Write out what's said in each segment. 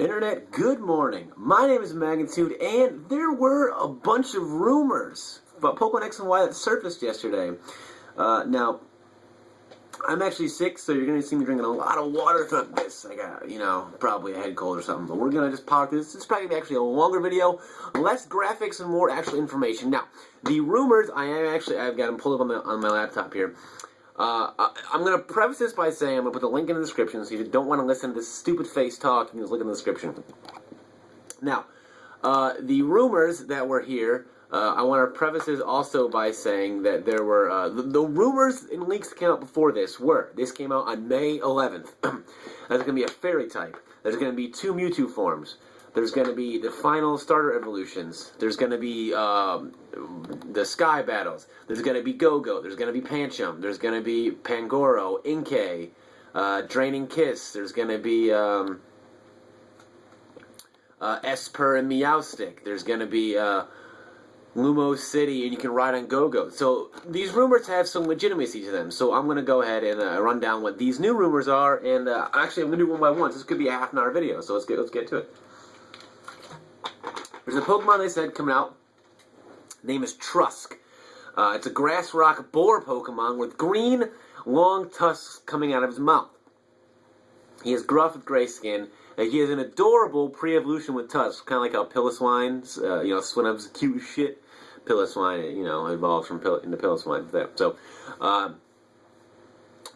Internet, good morning. My name is Magnitude, and there were a bunch of rumors about Pokemon X and Y that surfaced yesterday. Now, I'm actually sick, so you're going to see me drinking a lot of water throughout this. I got, probably a head cold or something, but we're going to just power through this. It's probably going to be actually a longer video, less graphics and more actual information. Now, the rumors, I've got them pulled up on my laptop here. I'm going to preface this by saying I'm going to put the link in the description, so if you don't want to listen to this stupid face talk, you can just look in the description. Now, the rumors that were here, I want to preface this also by saying that there were, the rumors and leaks that came out before this came out on May 11th. There's going to be a fairy type. There's going to be 2 Mewtwo forms. There's going to be the final starter evolutions. There's going to be the Sky Battles. There's going to be Go-Go. There's going to be Pancham. There's going to be Pangoro, Inkay, Draining Kiss. There's going to be Esper and Meowstic. There's going to be Lumos City, and you can ride on Go-Go. So these rumors have some legitimacy to them. So I'm going to go ahead and run down what these new rumors are. And actually, I'm going to do one by one. So this could be a half-an-hour video. So let's get to it. There's a Pokemon they said coming out. Name is Trusk. It's a grass rock boar Pokemon with green, long tusks coming out of his mouth. He is gruff with gray skin. And he has an adorable pre-evolution with tusks, kind of like how Piloswine's, Swinub's cute as shit. Piloswine, evolved into Piloswine. So,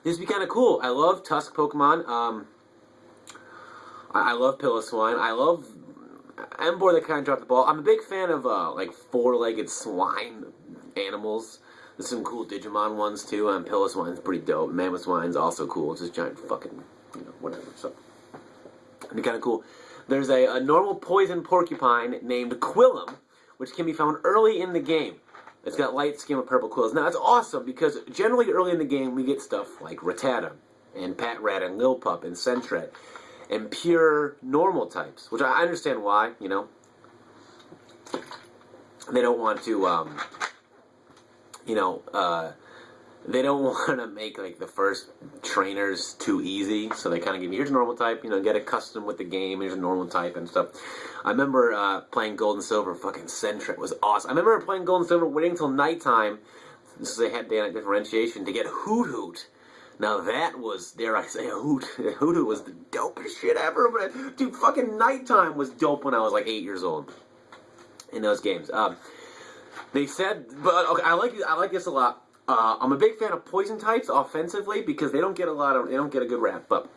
this would be kind of cool. I love tusk Pokemon. I love Piloswine. I love Emboar that kind of dropped the ball. I'm a big fan of, four-legged swine animals. There's some cool Digimon ones, too. Piloswine's pretty dope. Mammothswine's also cool. It's just giant fucking, whatever. So, it'd be kind of cool. There's a normal poison porcupine named Quillam, which can be found early in the game. It's got light skin with purple quills. Now, it's awesome because generally early in the game we get stuff like Rattata and Patrat and Lillipup and Sentret and pure normal types, which I understand why, They don't want to, they don't want to make, the first trainers too easy, so they kind of give you, here's a normal type, get accustomed with the game, here's a normal type and stuff. I remember playing Gold and Silver, fucking Sentret was awesome. I remember playing Gold and Silver, waiting until nighttime, so they had differentiation, to get Hoothoot. Now that was, dare I say, Hoothoot was the dopest shit ever, but dude, fucking nighttime was dope when I was 8 years old in those games. They said, but okay, I like this a lot. I'm a big fan of poison types offensively because they don't get a good rap, but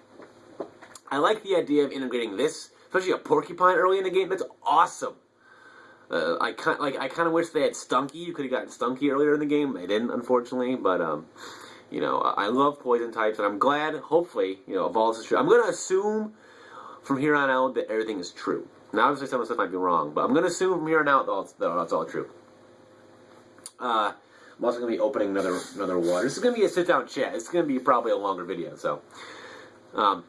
I like the idea of integrating this, especially a porcupine early in the game. That's awesome. I kind of wish they had Stunky. You could have gotten Stunky earlier in the game. They didn't, unfortunately, but I love poison types, and I'm glad, hopefully, if all this is true. I'm going to assume from here on out that everything is true. Now, obviously, some of the stuff might be wrong, but I'm going to assume from here on out that that's all true. I'm also going to be opening another water. This is going to be a sit-down chat. It's going to be probably a longer video, so. I'm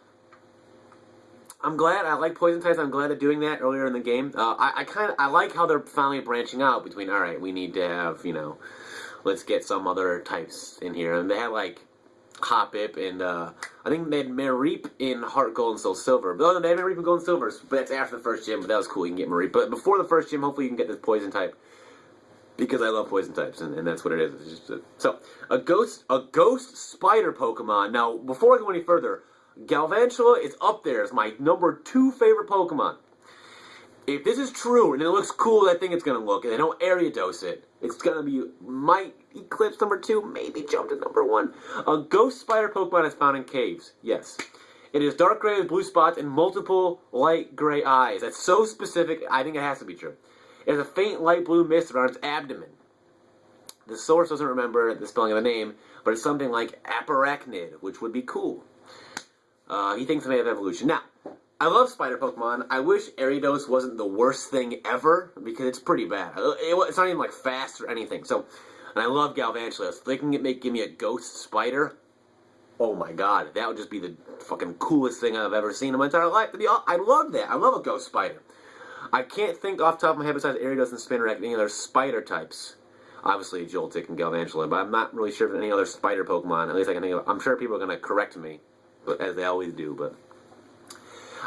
glad. I like poison types. I'm glad they're doing that earlier in the game. I like how they're finally branching out between, all right, we need to have, let's get some other types in here. And they had, Hoppip and, I think they had Mareep in Heart Gold and Soul Silver. But they had Mareep in Gold and Silver, but that's after the first gym, but that was cool. You can get Mareep. But before the first gym, hopefully you can get this poison type. Because I love poison types, and that's what it is. It's just a ghost spider Pokemon. Now, before I go any further, Galvantula is up there as my number 2 favorite Pokemon. If this is true, and it looks cool, I think it's going to look, and they don't area dose it, it's going to be, might eclipse number 2, maybe jump to number 1. A ghost spider Pokemon is found in caves, yes. It is dark gray with blue spots and multiple light gray eyes. That's so specific, I think it has to be true. It has a faint light blue mist around its abdomen. The source doesn't remember the spelling of the name, but it's something like Aparachnid, which would be cool. He thinks it may have evolution. Now, I love spider Pokemon. I wish Ariados wasn't the worst thing ever, because it's pretty bad. It's not even fast or anything. So, and I love Galvantula. So they can give me a ghost spider. Oh my god, that would just be the fucking coolest thing I've ever seen in my entire life. I love that. I love a ghost spider. I can't think off the top of my head besides Ariados and Spinarak any other spider types. Obviously, Joltik and Galvantula, but I'm not really sure if any other spider Pokemon. At least I can think of. I'm sure people are going to correct me, but as they always do. But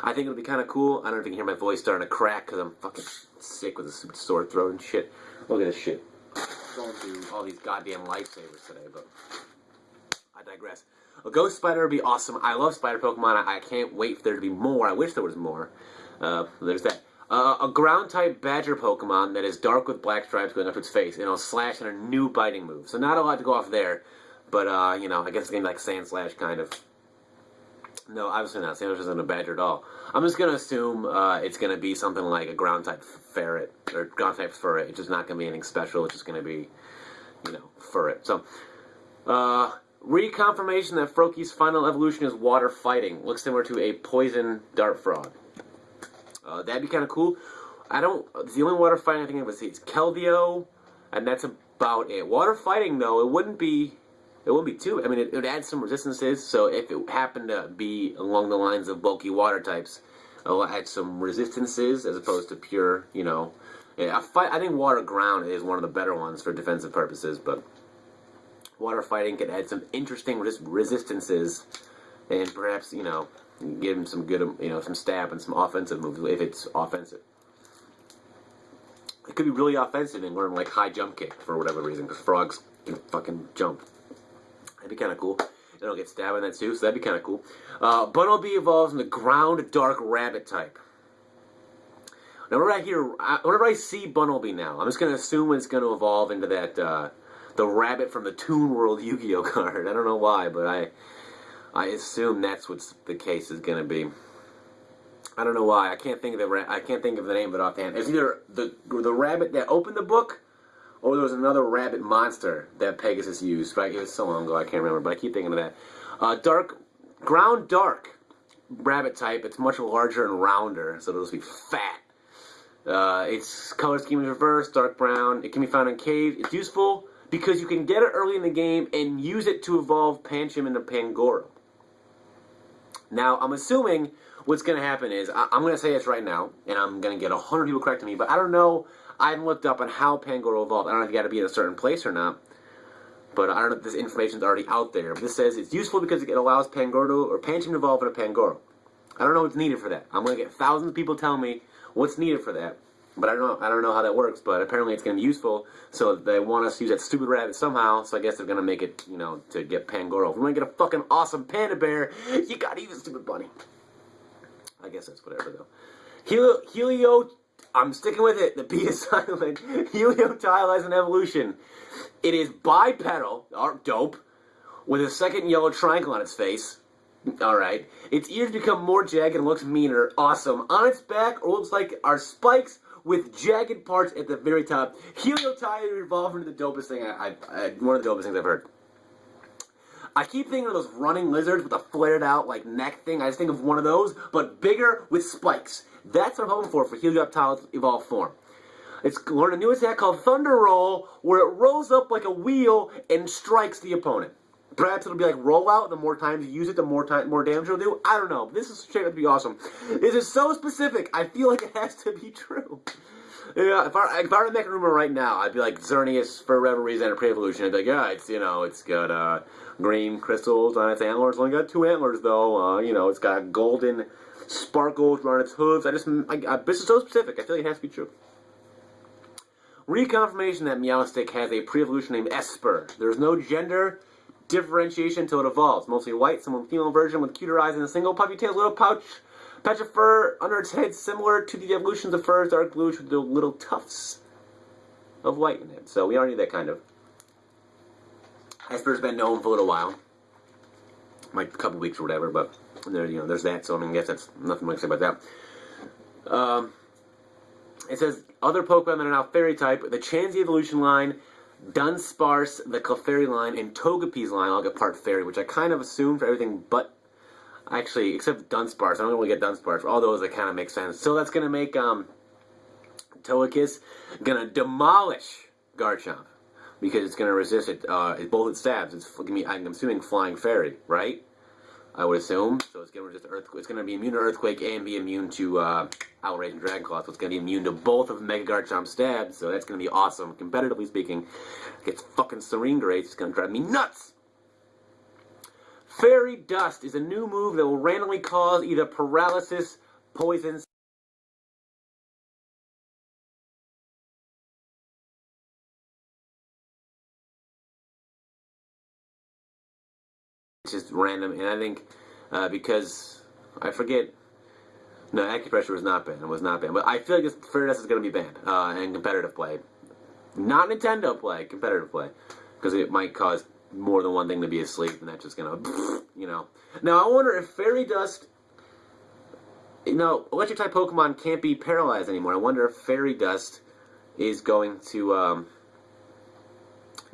I think it'll be kind of cool. I don't know if you can hear my voice starting to crack because I'm fucking sick with a super sore throat and shit. Look at this shit. Going through all these goddamn lifesavers today, but I digress. A ghost spider would be awesome. I love spider Pokemon. I can't wait for there to be more. I wish there was more. There's that. A ground-type badger Pokemon that is dark with black stripes going up its face, and it'll slash in a new biting move. So not a lot to go off there, but, I guess it's going to be like Sand Slash, kind of. No, obviously not. Sand Slash isn't a badger at all. I'm just going to assume it's going to be something like a ground-type ferret, or ground-type furret. It's just not going to be anything special. It's just going to be, furret. So, reconfirmation that Froakie's final evolution is water fighting. Looks similar to a poison dart frog. That'd be kind of cool. The only water fighting I think it's Keldeo, and that's about it. Water fighting, though, it wouldn't be too. I mean, it would add some resistances, so if it happened to be along the lines of bulky water types, it'll add some resistances as opposed to pure, I think water ground is one of the better ones for defensive purposes, but water fighting could add some interesting resistances and perhaps, give him some good, some stab and some offensive moves if it's offensive. It could be really offensive and learn like high jump kick for whatever reason, because frogs can fucking jump. That'd be kind of cool. It'll get stabbed in that too, so that'd be kind of cool. Bunnelby evolves in the ground dark rabbit type. Now, whenever I see Bunnelby now, I'm just going to assume it's going to evolve into that, the rabbit from the Toon World Yu-Gi-Oh card. I don't know why, but I assume that's what the case is going to be. I don't know why. I can't think of the name of it offhand. It's either the rabbit that opened the book, or there was another rabbit monster that Pegasus used. But it was so long ago, I can't remember. But I keep thinking of that. Ground dark rabbit type. It's much larger and rounder, so it'll just be fat. Its color scheme is reversed, dark brown. It can be found in caves. It's useful because you can get it early in the game and use it to evolve Pancham into Pangoro. Now, I'm assuming what's going to happen is, I'm going to say this right now, and I'm going to get 100 people correcting me, but I don't know, I haven't looked up on how Pangoro evolved. I don't know if you got to be in a certain place or not, but I don't know if this information's already out there. But this says it's useful because it allows Pangoro or Pancham to evolve into Pangoro. I don't know what's needed for that. I'm going to get thousands of people telling me what's needed for that. But I don't know how that works, but apparently it's going to be useful, so they want us to use that stupid rabbit somehow, so I guess they're going to make it, to get Pangoro. If we want to get a fucking awesome panda bear, you got to use a stupid bunny. I guess that's whatever, though. I'm sticking with it, the B is silent. Heliotile has an evolution. It is bipedal, dope, with a second yellow triangle on its face. Alright. Its ears become more jagged and looks meaner. Awesome. On its back, it looks like are spikes with jagged parts at the very top. Heliotile evolved into the dopest thing one of the dopest things I've heard. I keep thinking of those running lizards with a flared out neck thing. I just think of one of those, but bigger with spikes. That's what I'm hoping for Helioptile's evolved form. It's learned a new attack called Thunder Roll, where it rolls up like a wheel and strikes the opponent. Perhaps it'll be like Rollout. The more times you use it, the more damage it'll do. I don't know. This is straight up to be awesome. This is so specific. I feel like it has to be true. Yeah, if I were to make a rumor right now, I'd be like Xerneas for whatever reason a pre-evolution. I'd be like, yeah, it's got green crystals on its antlers. It's only got 2 antlers though. It's got golden sparkles around its hooves. This is so specific. I feel like it has to be true. Reconfirmation that Meowstic has a pre-evolution named Esper. There's no gender differentiation until it evolves. Mostly white, some female version with cuter eyes and a single puffy tail, little patch of fur under its head, similar to the evolutions of furs, dark bluish with the little tufts of white in it. So we already need that kind of. Esper's been known for a little while, like a couple weeks or whatever, but there's that. So I guess that's nothing much to say about that. It says other Pokemon that are now fairy type: the Chansey evolution line, Dunsparce, the Clefairy line, and Togepi's line all get part fairy, which I kind of assumed for everything but, actually, except Dunsparce. I don't really get Dunsparce. For all those, that kind of makes sense. So that's going to make Togekiss going to demolish Garchomp, because it's going to resist it. Both its stabs. It's going to be, I'm assuming, Flying Fairy, right? I would assume. So it's going to resist Earthquake. It's going to be immune to Earthquake and be immune to Outrage and Dragon Claw. So it's going to be immune to both of Mega Garchomp's stabs. So that's going to be awesome. Competitively speaking, it gets fucking Serene Grace. It's going to drive me nuts. Fairy Dust is a new move that will randomly cause either paralysis, poison, it's just random, and I think because I forget. No, acupressure was not banned. It was not banned, but I feel like this Fairy Dust is going to be banned in competitive play, not Nintendo play, competitive play, because it might cause more than one thing to be asleep, and that's just gonna, you know. Now I wonder if Fairy Dust, you know, electric type Pokemon can't be paralyzed anymore. I wonder if Fairy Dust is going to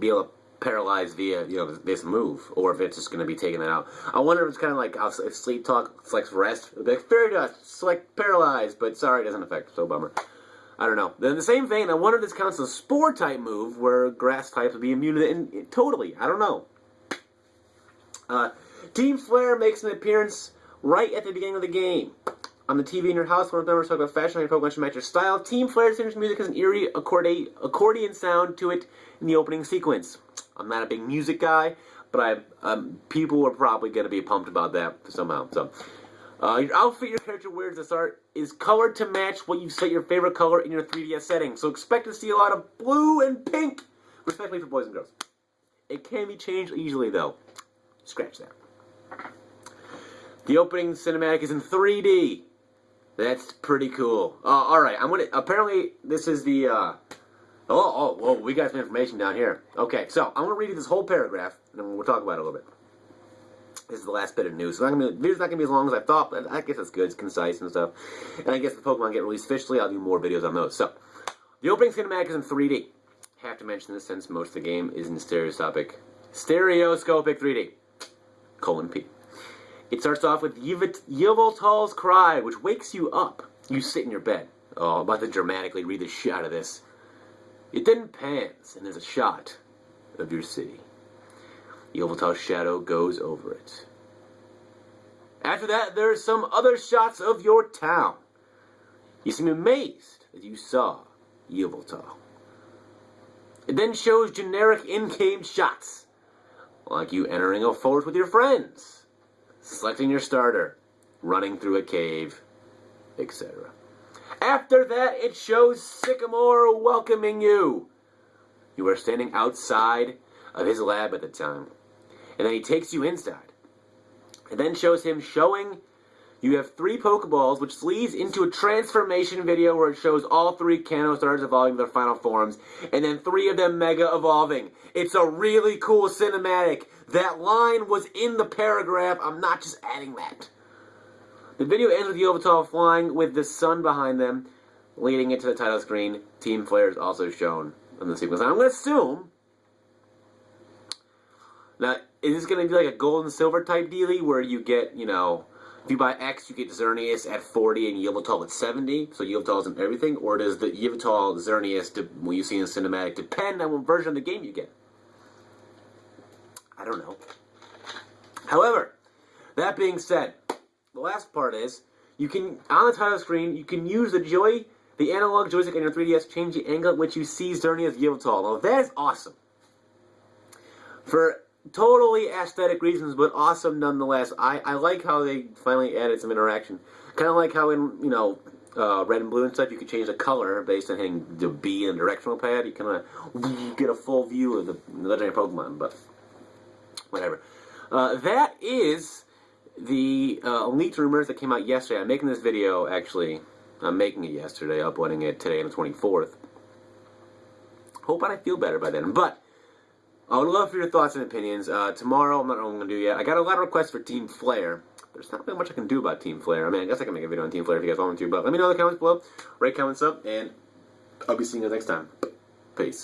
be able to paralyze via, you know, this move, or if it's just going to be taking it out. I wonder if it's kind of like if Sleep Talk selects Rest, it'll be like Fairy Dust select Paralyzed, but sorry, it doesn't affect. So bummer. I don't know. Then in the same vein, I wonder if this counts as a Spore type move where Grass types would be immune to it. Totally, I don't know. Team Flare makes an appearance right at the beginning of the game. On the TV in your house, one of them talk about fashion and Pokemon should match your style. Team Flare's signature music has an eerie accordion sound to it in the opening sequence. I'm not a big music guy, but people are probably going to be pumped about that somehow. So, your outfit your character wears at the start is colored to match what you've set your favorite color in your 3DS settings. So expect to see a lot of blue and pink, respectively for boys and girls. It can be changed easily, though. Scratch that. The opening cinematic is in 3D. That's pretty cool. All right, apparently this is the. Whoa, we got some information down here. Okay, so I'm gonna read you this whole paragraph, and then we'll talk about it a little bit. This is the last bit of news. So the video's not gonna be as long as I thought, but I guess it's good. It's concise and stuff. And I guess the Pokemon get released officially, I'll do more videos on those. So, the opening cinematic is in 3D. Have to mention this since most of the game is in stereoscopic 3D. : P. It starts off with Yveltal's cry, which wakes you up. You sit in your bed. Oh, I'm about to dramatically read the shit out of this. It then pans, and there's a shot of your city. Yveltal's shadow goes over it. After that, there are some other shots of your town. You seem amazed that you saw Yveltal. It then shows generic in-game shots, like you entering a forest with your friends, selecting your starter, running through a cave, etc. After that, it shows Sycamore welcoming you. You are standing outside of his lab at the time. And then he takes you inside. It then shows him showing you have 3 Pokeballs, which leads into a transformation video where it shows all 3 Kanto starters evolving their final forms, and then 3 of them Mega evolving. It's a really cool cinematic. That line was in the paragraph. I'm not just adding that. The video ends with Yveltal flying with the sun behind them, leading it to the title screen. Team Flare is also shown in the sequence. Now, I'm going to assume... Now, is this going to be like a gold and silver type dealie where you get, you know... If you buy X, you get Xerneas at 40 and Yveltal at 70, so Yveltal's in everything? Or does the Yveltal Xerneas, when you see in the cinematic, depend on what version of the game you get? I don't know. However, that being said, the last part is, you can, on the title screen, you can use the analog joystick on your 3DS, change the angle at which you see Xerneas Yveltal. Now, that is awesome. For totally aesthetic reasons, but awesome nonetheless. I like how they finally added some interaction. Kind of like how in, you know, red and blue and stuff, you could change the color based on hitting the B and directional pad. You kind of get a full view of the legendary Pokemon, but whatever. That is the leaked rumors that came out yesterday. I'm making this video, actually. I'm making it yesterday, uploading it today on the 24th. Hoping I feel better by then, but I would love for your thoughts and opinions. Tomorrow, I'm not know what I'm going to do yet. I got a lot of requests for Team Flare. There's not really much I can do about Team Flare. I mean, I guess I can make a video on Team Flare if you guys want me to, but let me know in the comments below. Rate, comments up, and I'll be seeing you next time. Peace.